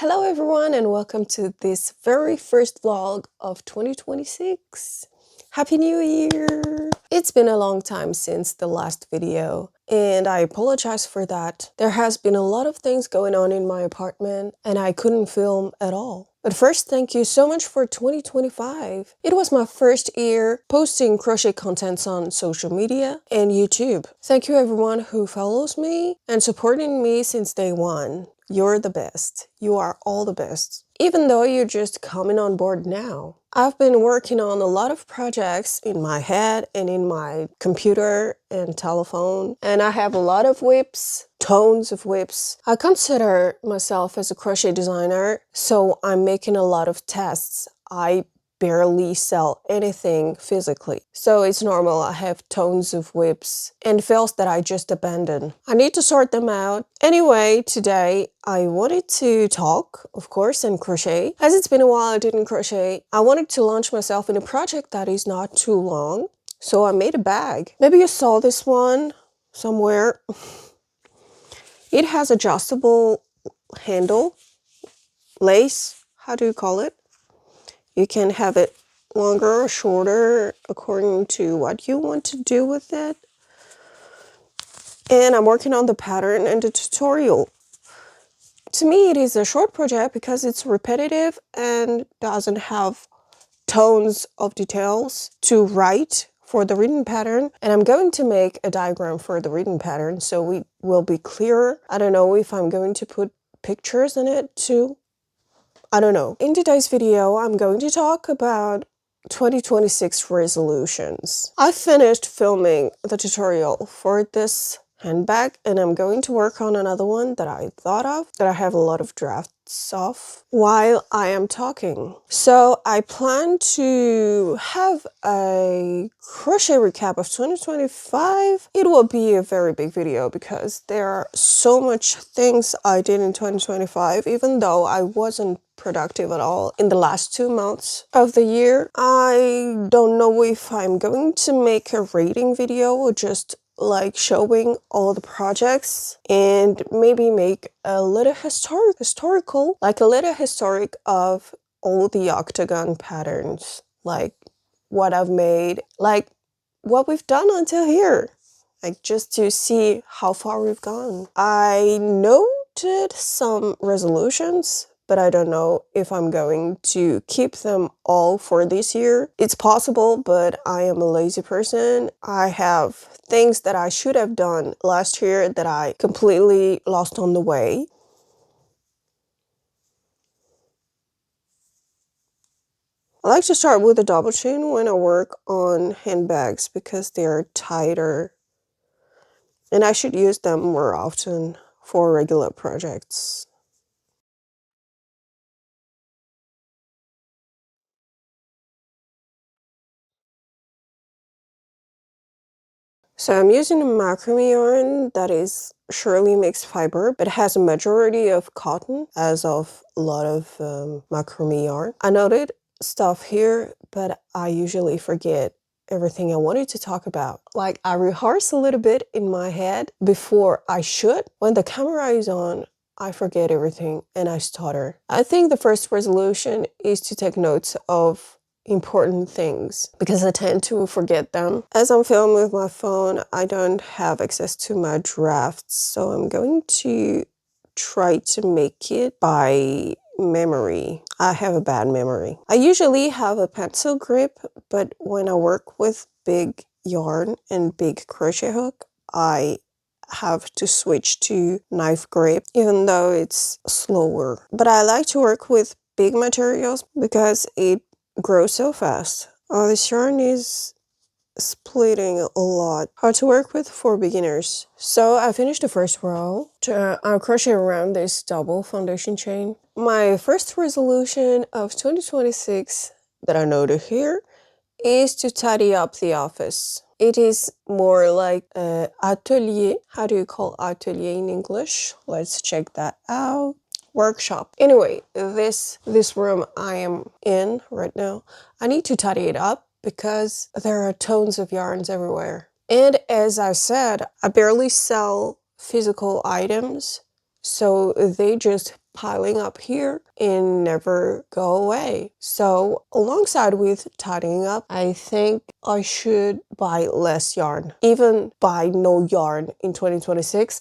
Hello everyone and welcome to this very first vlog of 2026. Happy New Year! It's been a long time since the last video and I apologize for that. There has been a lot of things going on in my apartment and I couldn't film at all. But first, thank you so much for 2025. It was my first year posting crochet contents on social media and YouTube. Thank you everyone who follows me and supporting me since day one. You're the best. You are all the best. Even though you're just coming on board now. I've been working on a lot of projects in my head and in my computer and telephone. And I have a lot of whips, tons of whips. I consider myself as a crochet designer, so I'm making a lot of tests. I barely sell anything physically. So it's normal I have tons of whips and fails that I just abandon. I need to sort them out. Anyway, today I wanted to talk, of course, and crochet. As it's been a while I didn't crochet, I wanted to launch myself in a project that is not too long. So I made a bag. Maybe you saw this one somewhere. It has adjustable handle, lace, how do you call it? You can have it longer or shorter according to what you want to do with it. And I'm working on the pattern and the tutorial. To me, it is a short project because it's repetitive and doesn't have tons of details to write for the written pattern. And I'm going to make a diagram for the written pattern so it will be clearer. I don't know if I'm going to put pictures in it too. I don't know. In today's video, I'm going to talk about 2026 resolutions. I finished filming the tutorial for this handbag and I'm going to work on another one that I thought of, that I have a lot of drafts of while I am talking. So I plan to have a crochet recap of 2025. It will be a very big video because there are so much things I did in 2025, even though I wasn't productive at all in the last 2 months of the year. I don't know if I'm going to make a rating video or just like showing all the projects and maybe make a little historical, like a little historic of all the octagon patterns, like what I've made, like what we've done until here, like just to see how far we've gone. I noted some resolutions, but I don't know if I'm going to keep them all for this year. It's possible, but I am a lazy person. I have things that I should have done last year that I completely lost on the way. I like to start with a double chain when I work on handbags because they are tighter and I should use them more often for regular projects. So I'm using a macrame yarn that is surely mixed fiber, but has a majority of cotton, as of a lot of macrame yarn. I noted stuff here, but I usually forget everything I wanted to talk about. Like I rehearse a little bit in my head before I should. When the camera is on, I forget everything and I stutter. I think the first resolution is to take notes of important things because I tend to forget them. As I'm filming with my phone, I don't have access to my drafts, so I'm going to try to make it by memory. I have a bad memory. I usually have a pencil grip, but when I work with big yarn and big crochet hook, I have to switch to knife grip, even though it's slower. But I like to work with big materials because it grows so fast. Oh, this yarn is splitting a lot. Hard to work with for beginners. So I finished the first row. I'll crochet around this double foundation chain. My first resolution of 2026 that I noted here is to tidy up the office. It is more like an atelier. How do you call atelier in English? Let's check that out. Workshop. Anyway, this room I am in right now, I need to tidy it up because there are tons of yarns everywhere. And as I said, I barely sell physical items, So they just piling up here and never go away. So alongside with tidying up, I think I should buy less yarn, even buy no yarn in 2026.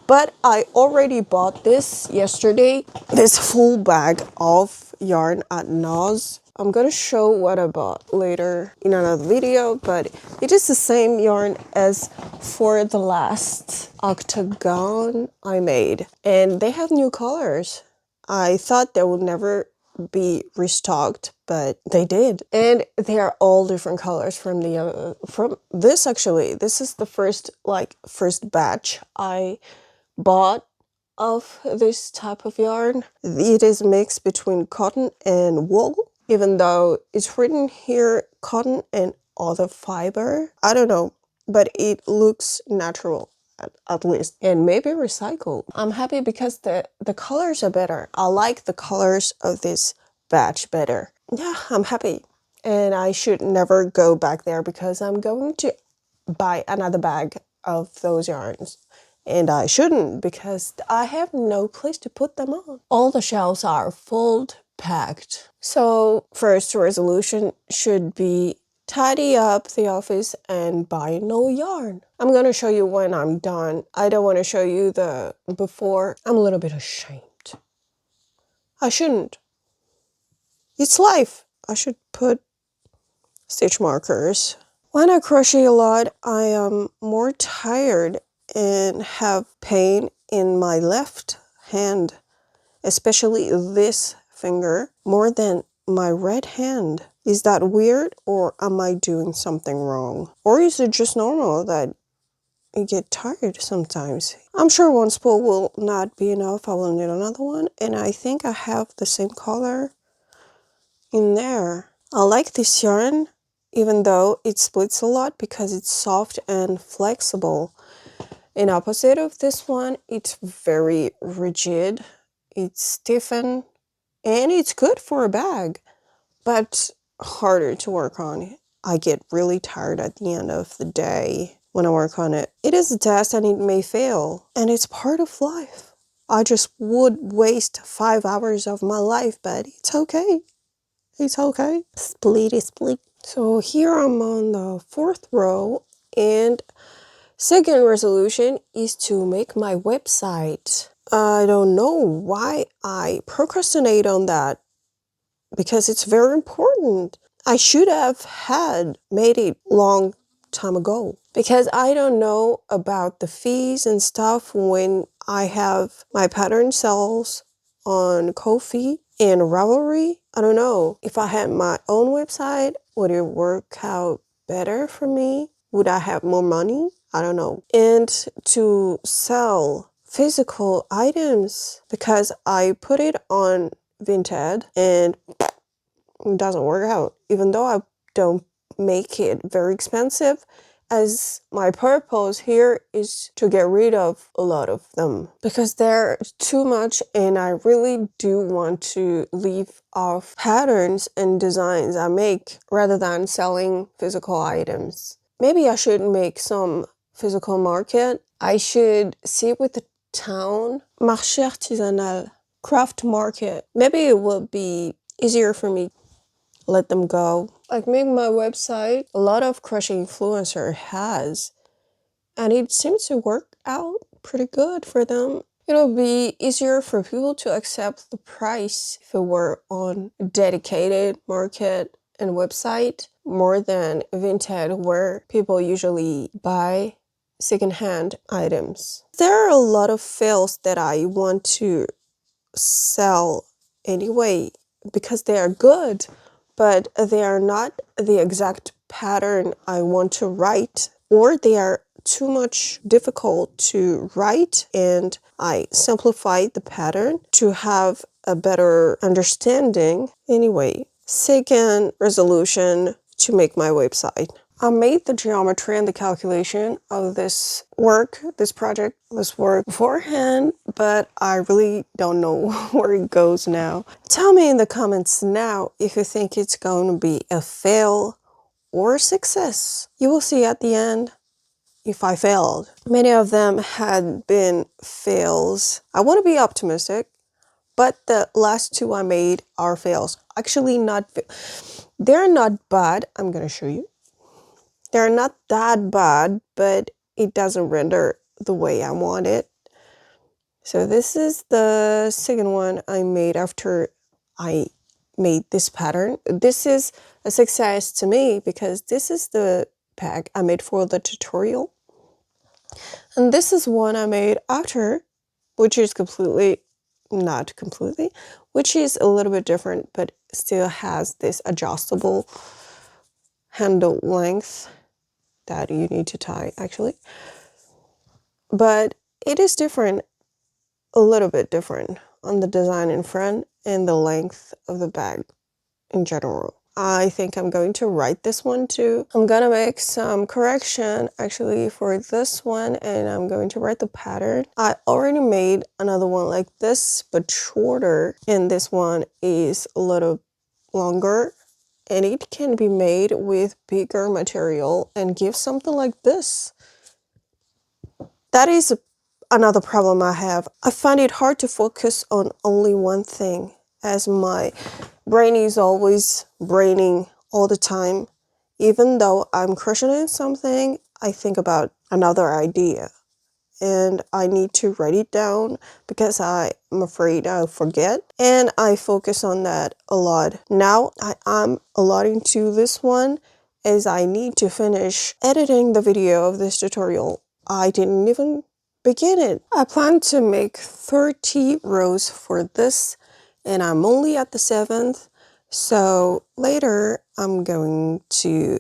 But I already bought this yesterday, this full bag of yarn at NOS. I'm gonna show what I bought later in another video, but it is the same yarn as for the last octagon I made. And they have new colors. I thought they would never be restocked, but they did. And they are all different colors from the from this actually. This is the first batch I bought of this type of yarn. It is mixed between cotton and wool, even though it's written here cotton and other fiber. I don't know, but it looks natural at least, and maybe recycled. I'm happy because the colors are better. I like the colors of this batch better. Yeah, I'm happy. And I should never go back there because I'm going to buy another bag of those yarns. And I shouldn't because I have no place to put them on. All the shelves are fold packed. So first resolution should be tidy up the office and buy no yarn. I'm gonna show you when I'm done. I don't want to show you the before. I'm a little bit ashamed. I shouldn't. It's life. I should put stitch markers. When I crochet a lot, I am more tired and have pain in my left hand, especially this finger, more than my right hand. Is that weird, or am I doing something wrong? Or is it just normal that I get tired sometimes? I'm sure one spool will not be enough. I will need another one, and I think I have the same color in there. I like this yarn, even though it splits a lot because it's soft and flexible. In opposite of this one, it's very rigid, it's stiffened, and it's good for a bag, but harder to work on. I get really tired at the end of the day when I work on it. It is a test and it may fail, and it's part of life. I just would waste 5 hours of my life, but it's okay. It's okay. Splitty split. So here I'm on the 4th row, and second resolution is to make my website. I don't know why I procrastinate on that because it's very important. I should have had made it long time ago because I don't know about the fees and stuff when I have my pattern sales on Ko-fi and Ravelry. I don't know. If I had my own website, would it work out better for me? Would I have more money? I don't know. And to sell physical items, because I put it on Vinted and it doesn't work out, even though I don't make it very expensive, as my purpose here is to get rid of a lot of them because they're too much, and I really do want to leave off patterns and designs I make rather than selling physical items. Maybe I should make some physical market. I should see with the town, marché artisanal, craft market. Maybe it will be easier for me let them go. Like make my website, a lot of crochet influencer has, and it seems to work out pretty good for them. It'll be easier for people to accept the price if it were on a dedicated market and website more than Vinted, where people usually buy secondhand items. There are a lot of fails that I want to sell anyway because they are good, but they are not the exact pattern I want to write, or they are too much difficult to write, and I simplified the pattern to have a better understanding. Anyway, second resolution to make my website. I made the geometry and the calculation of this project beforehand, but I really don't know where it goes now. Tell me in the comments now if you think it's going to be a fail or a success. You will see at the end. if I failed. Many of them had been fails. I want to be optimistic, but the last two I made are fails. Actually, they're not bad. I'm going to show you. They're not that bad, but it doesn't render the way I want it. So this is the second one I made after I made this pattern. This is a success to me because this is the bag I made for the tutorial. And this is one I made after, which is not completely, which is a little bit different, but still has this adjustable handle length that you need to tie actually. But it is different, a little bit different on the design in front and the length of the bag in general. I think I'm going to write this one too. I'm gonna make some correction actually for this one, and I'm going to write the pattern. I already made another one like this but shorter, and this one is a little longer, and it can be made with bigger material and give something like this. That is another problem I have. I find it hard to focus on only one thing, as my brain is always braining all the time. Even though I'm crocheting something, I think about another idea and I need to write it down because I'm afraid I'll forget, and I focus on that a lot. Now I'm allotting to this one as I need to finish editing the video of this tutorial. I didn't even begin it. I plan to make 30 rows for this, and I'm only at the 7th. So later I'm going to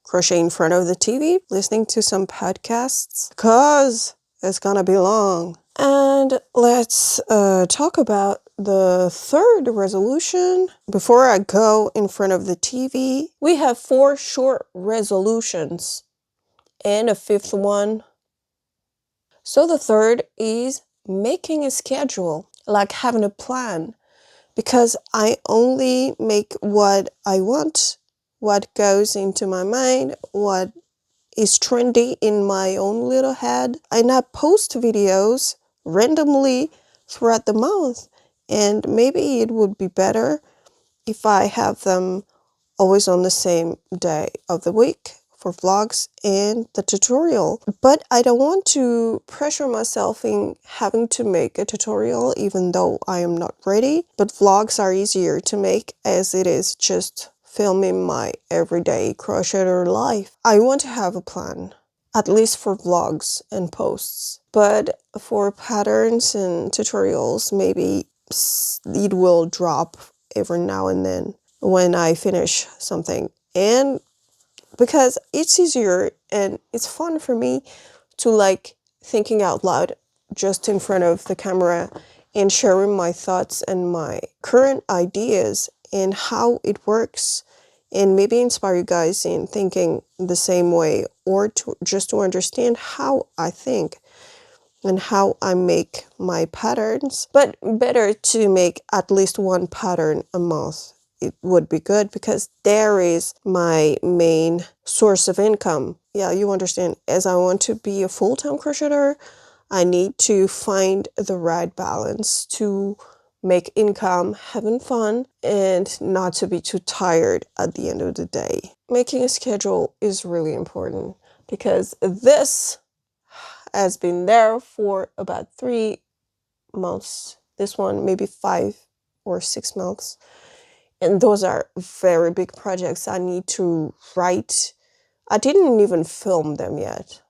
crochet in front of the TV, listening to some podcasts, because it's gonna be long. And let's talk about the third resolution. Before I go in front of the TV, we have 4 short resolutions and a 5th one. So the third is making a schedule, like having a plan, because I only make what I want, what goes into my mind, what is trendy in my own little head. I not post videos randomly throughout the month, and maybe it would be better if I have them always on the same day of the week for vlogs and the tutorial. But I don't want to pressure myself in having to make a tutorial even though I am not ready. But vlogs are easier to make as it is just filming my everyday crocheter life. I want to have a plan, at least for vlogs and posts. But for patterns and tutorials, maybe it will drop every now and then when I finish something. And because it's easier and it's fun for me to like thinking out loud just in front of the camera and sharing my thoughts and my current ideas and how it works, and maybe inspire you guys in thinking the same way, or just to understand how I think and how I make my patterns. But better to make at least one pattern a month. It would be good because there is my main source of income. Yeah, you understand. As I want to be a full-time crocheter, I need to find the right balance to make income, having fun, and not to be too tired at the end of the day. Making a schedule is really important because this has been there for about 3 months. This one maybe 5 or 6 months. And those are very big projects I need to write. I didn't even film them yet,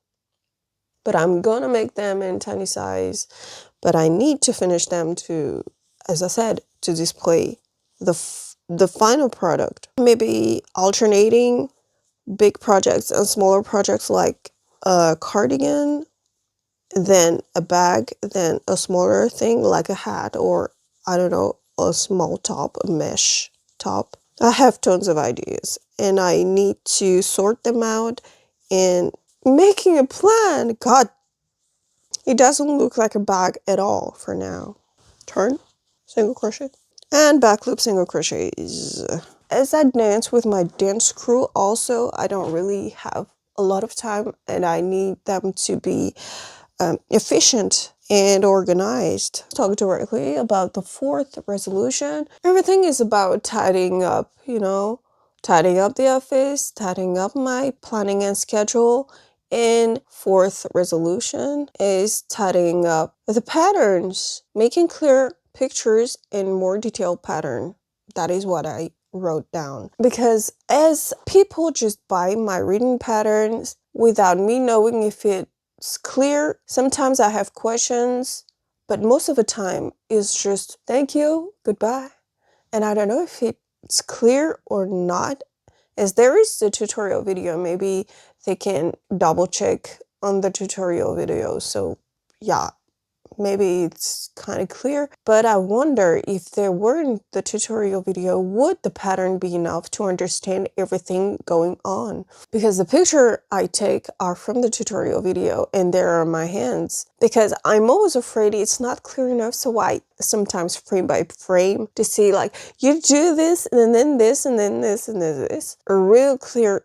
but I'm gonna make them in tiny size. But I need to finish them to, as I said, to display the final product. Maybe alternating big projects and smaller projects like a cardigan, then a bag, then a smaller thing like a hat, or I don't know, a small top, a mesh top. I have tons of ideas and I need to sort them out, and making a plan. God, it doesn't look like a bag at all for now. Turn, single crochet, and back loop single crochets. As I dance with my dance crew also, I don't really have a lot of time and I need them to be efficient and organized. Talk directly about the fourth resolution. Everything is about tidying up, tidying up the office, tidying up my planning and schedule. And fourth resolution is tidying up the patterns, making clear pictures in more detailed pattern. That is what I wrote down. Because as people just buy my reading patterns without me knowing if it's clear, sometimes I have questions, but most of the time it's just thank you, goodbye. And I don't know if it's clear or not. As there is the tutorial video, maybe they can double check on the tutorial video. So yeah, maybe it's kind of clear, but I wonder if there weren't the tutorial video, would the pattern be enough to understand everything going on? Because the picture I take are from the tutorial video and there are my hands. Because I'm always afraid it's not clear enough, so I sometimes frame by frame to see like, you do this and then this and then this and then this. A real clear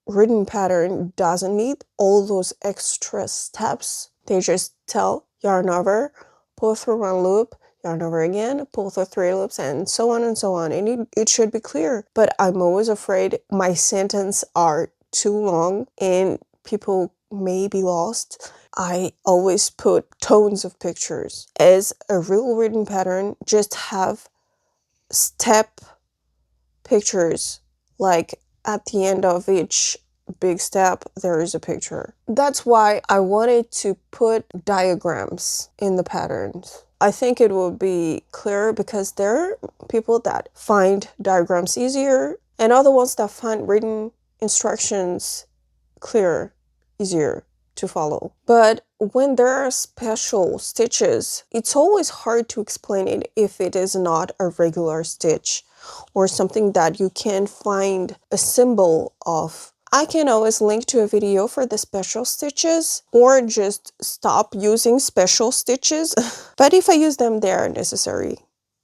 written pattern doesn't need all those extra steps. They just tell yarn over, pull through one loop, yarn over again, pull through 3 loops, and so on and so on. And it should be clear. But I'm always afraid my sentences are too long and people may be lost. I always put tons of pictures. As a real written pattern, just have step pictures, like at the end of each big step there is a picture. That's why I wanted to put diagrams in the patterns. I think it will be clearer because there are people that find diagrams easier and other ones that find written instructions clearer, easier to follow. But when there are special stitches, it's always hard to explain it if it is not a regular stitch or something that you can find a symbol of. I can always link to a video for the special stitches or just stop using special stitches. But if I use them, they are necessary.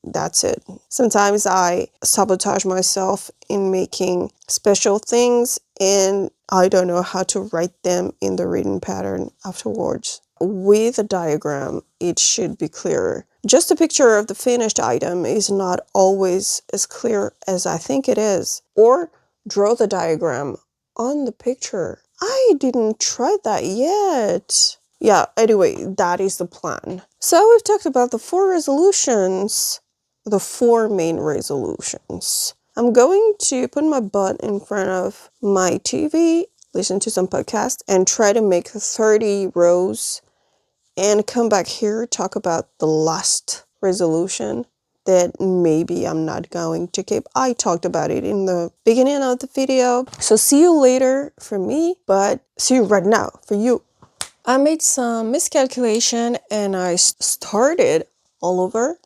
That's it. Sometimes I sabotage myself in making special things and I don't know how to write them in the written pattern afterwards. With a diagram, it should be clearer. Just a picture of the finished item is not always as clear as I think it is. Or draw the diagram on the picture. I didn't try that yet. Yeah, anyway, that is the plan. So we've talked about the 4 resolutions, the 4 main resolutions. I'm going to put my butt in front of my TV, listen to some podcasts, and try to make 30 rows and come back here, talk about the last resolution that maybe I'm not going to keep. I talked about it in the beginning of the video. So see you later for me, but see you right now for you. I made some miscalculation and I started all over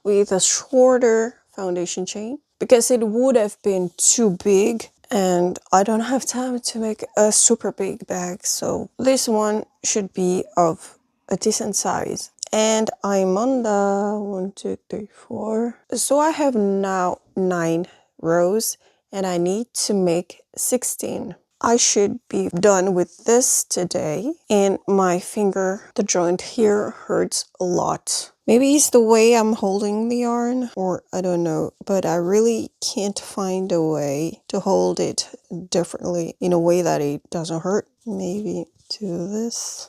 with a shorter foundation chain because it would have been too big and I don't have time to make a super big bag. So this one should be of a decent size. And I'm on the 1, 2, 3, 4. So I have now 9 rows and I need to make 16. I should be done with this today. And my finger, the joint here hurts a lot. Maybe it's the way I'm holding the yarn or I don't know, but I really can't find a way to hold it differently in a way that it doesn't hurt. Maybe do this.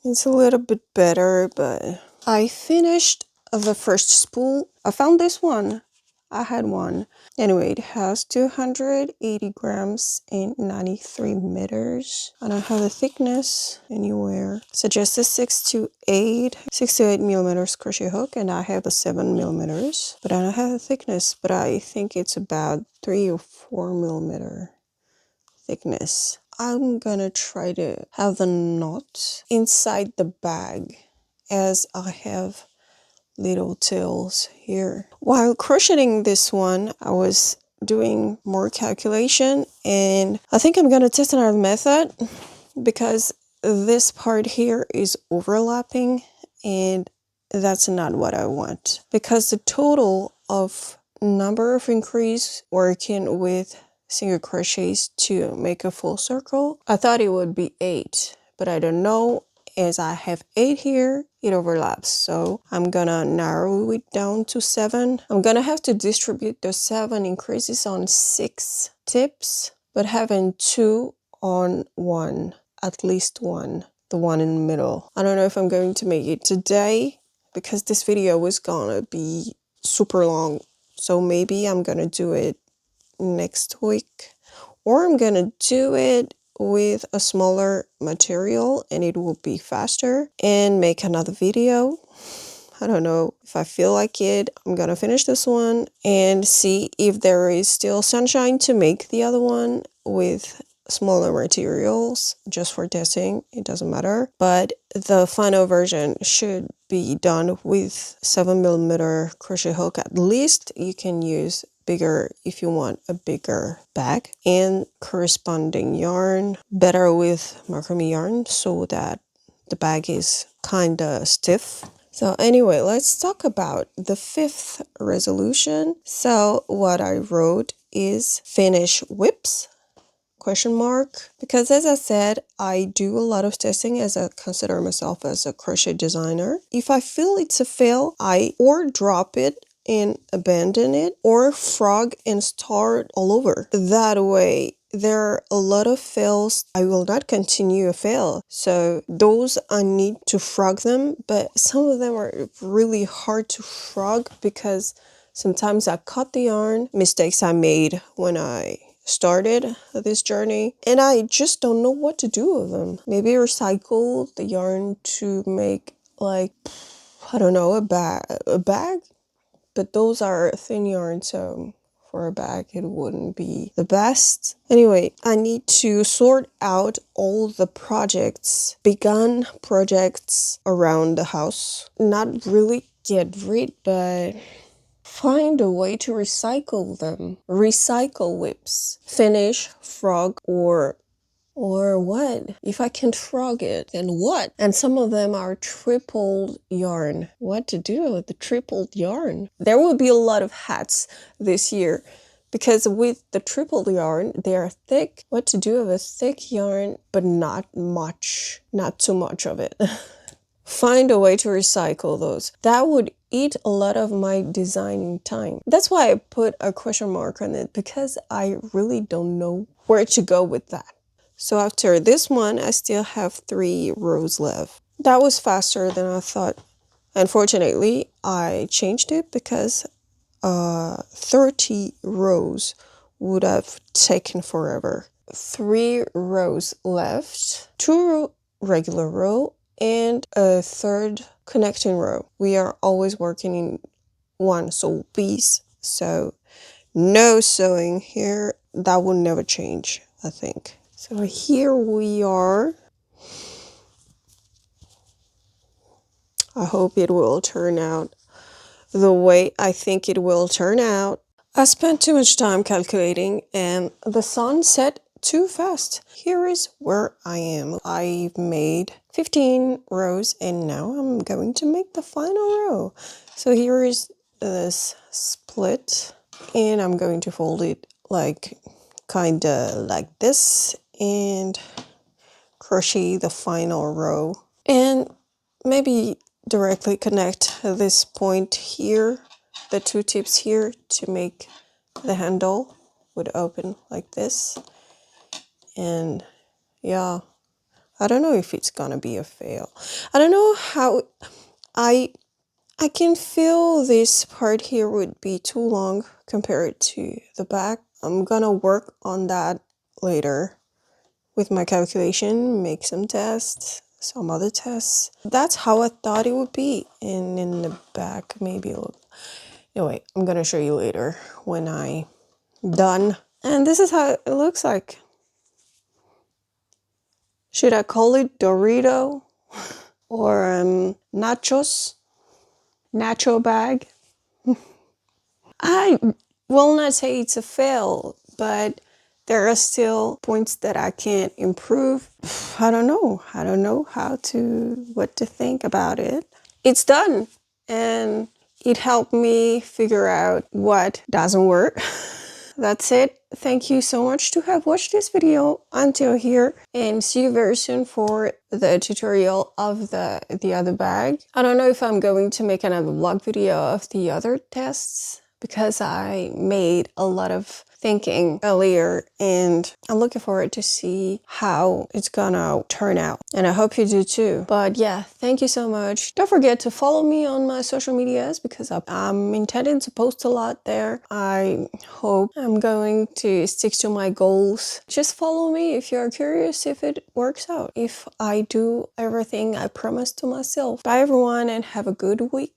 It's a little bit better, but I finished the first spool. I found this one. I had one. Anyway, it has 280 grams and 93 meters. I don't have the thickness anywhere. Suggested 6 to 8 millimeters crochet hook, and I have the 7 millimeters. But I don't have the thickness, but I think it's about 3 or 4 millimeter thickness. I'm gonna try to have the knot inside the bag as I have little tails here. While crocheting this one, I was doing more calculation and I think I'm gonna test another method because this part here is overlapping and that's not what I want, because the total of number of increase working with single crochets to make a full circle, I thought it would be 8, but I don't know. As I have 8 here, it overlaps, so I'm gonna narrow it down to 7. I'm gonna have to distribute the 7 increases on 6 tips, but having 2 on one, at least one, the one in the middle. I don't know if I'm going to make it today, because this video was gonna be super long, so maybe I'm gonna do it next week, or I'm gonna do it with a smaller material and it will be faster and make another video. I don't know if I feel like it. I'm gonna finish this one and see if there is still sunshine to make the other one with smaller materials, just for testing. It doesn't matter, but the final version should be done with 7mm crochet hook. At least you can use bigger if you want a bigger bag, and corresponding yarn, better with macrame yarn, so that the bag is kind of stiff. So anyway, let's talk about the 5th resolution. So what I wrote is finish whips ? Because as I said, I do a lot of testing, as I consider myself as a crochet designer. If I feel it's a fail, I or drop it and abandon it, or frog and start all over. That way, there are a lot of fails. I will not continue a fail. So those I need to frog them, but some of them are really hard to frog because sometimes I cut the yarn, mistakes I made when I started this journey, and I just don't know what to do with them. Maybe recycle the yarn to make, like, I don't know, a bag, but those are thin yarn, so for a bag it wouldn't be the best. Anyway, I need to sort out all the begun projects around the house. Not really get rid, but find a way to recycle them. Recycle whips. Finish, frog, or what? If I can't frog it, then what? And some of them are tripled yarn. What to do with the tripled yarn? There will be a lot of hats this year, because with the tripled yarn, they are thick. What to do with a thick yarn, but not too much of it. Find a way to recycle those. That would eat a lot of my designing time. That's why I put a question mark on it, because I really don't know where to go with that. So after this one, I still have 3 rows left. That was faster than I thought. Unfortunately, I changed it because 30 rows would have taken forever. 3 rows left, 2 regular row, and a 3rd connecting row. We are always working in one sole piece, so no sewing here. That will never change, I think. So here we are. I hope it will turn out the way I think it will turn out. I spent too much time calculating and the sun set too fast. Here is where I am. I've made 15 rows and now I'm going to make the final row. So here is this split, and I'm going to fold it like kinda like this and crochet the final row, and maybe directly connect this point here, the 2 tips here, to make the handle would open like this. And yeah, I don't know if it's gonna be a fail. I don't know how I can feel this part here would be too long compared to the back. I'm gonna work on that later with my calculation, make some tests, some other tests. That's how I thought it would be. And in the back, maybe it'll... Anyway, I'm gonna show you later when I'm done. And this is how it looks like. Should I call it Dorito or nachos? Nacho bag? I will not say it's a fail, but there are still points that I can't improve. I don't know what to think about it. It's done. and it helped me figure out what doesn't work. That's it. Thank you so much to have watched this video until here, and see you very soon for the tutorial of the other bag. I don't know if I'm going to make another vlog video of the other tests because I made a lot of thinking earlier, and I'm looking forward to see how it's gonna turn out, and I hope you do too. But yeah, thank you so much. Don't forget to follow me on my social medias because I'm intending to post a lot there. I hope I'm going to stick to my goals. Just follow me if you're curious if it works out, if I do everything I promised to myself. Bye everyone, and have a good week.